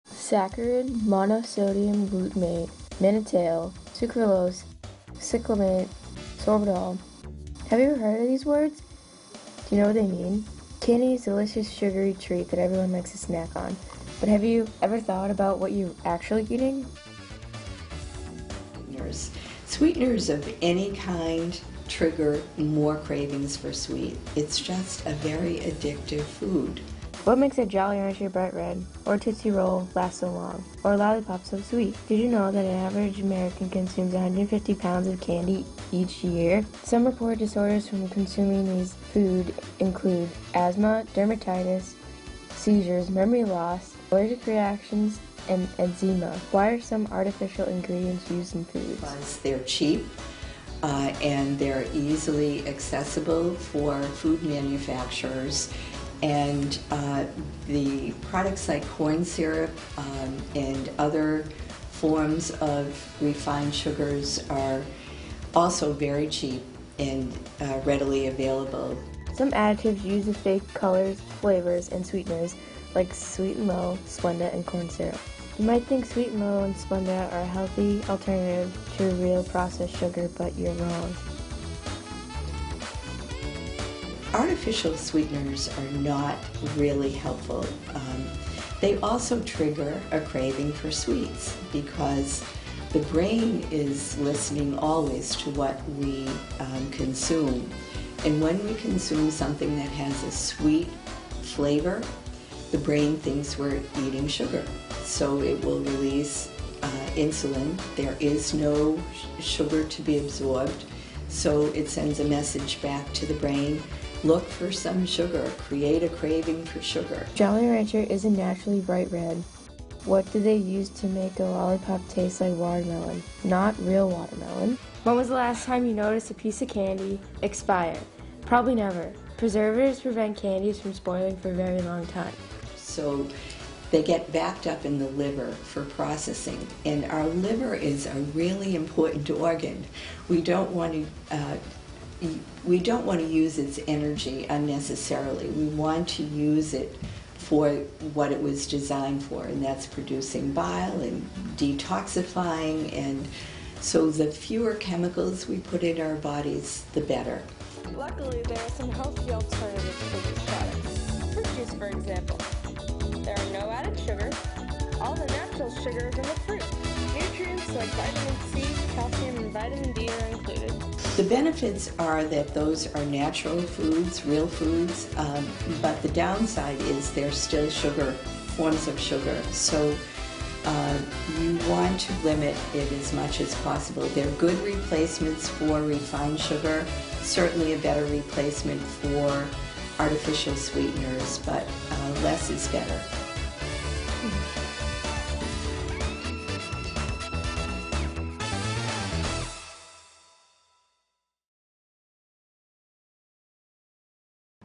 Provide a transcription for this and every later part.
Saccharid, monosodium glutamate, mannitol, sucralose, cyclamate, sorbitol. Have you ever heard of these words? Do you know what they mean? Candy is a delicious sugary treat that everyone likes to snack on. But have you ever thought about what you're actually eating? Sweeteners of any kind trigger more cravings for sweet. It's just a very addictive food. What makes a Jolly Rancher bright red, or Tootsie Roll last so long, or a lollipop so sweet? Did you know that an average American consumes 150 pounds of candy each year? Some reported disorders from consuming these food include asthma, dermatitis, seizures, memory loss, allergic reactions, and eczema. Why are some artificial ingredients used in foods? Because they're cheap and they're easily accessible for food manufacturers. And the products like corn syrup and other forms of refined sugars are also very cheap and readily available. Some additives use the fake colors, flavors, and sweeteners like Sweet and Low, Splenda, and corn syrup. You might think Sweet and Low and Splenda are a healthy alternative to real processed sugar, but you're wrong. Artificial sweeteners are not really helpful. They also trigger a craving for sweets because the brain is listening always to what we consume. And when we consume something that has a sweet flavor, the brain thinks we're eating sugar. So it will release insulin. There is no sugar to be absorbed. So it sends a message back to the brain. Look for some sugar. Create a craving for sugar. Jolly Rancher isn't naturally bright red. What do they use to make a lollipop taste like watermelon? Not real watermelon. When was the last time you noticed a piece of candy expire? Probably never. Preservatives prevent candies from spoiling for a very long time. So they get backed up in the liver for processing. And our liver is a really important organ. We don't want to use its energy unnecessarily. We want to use it for what it was designed for, and that's producing bile and detoxifying. And so the fewer chemicals we put in our bodies, the better. Luckily, there are some healthy alternatives to these products. Fruit juice, for example. There are no added sugar. All the natural sugars in the fruit. Nutrients like vitamin C, calcium, and vitamin D are included. The benefits are that those are natural foods, real foods, but the downside is they're still sugar, forms of sugar. So you want to limit it as much as possible. They're good replacements for refined sugar, certainly a better replacement for artificial sweeteners, but less is better.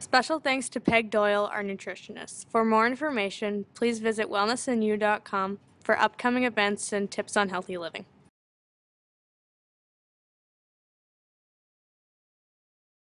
Special thanks to Peg Doyle, our nutritionist. For more information, please visit wellnessinU.com for upcoming events and tips on healthy living.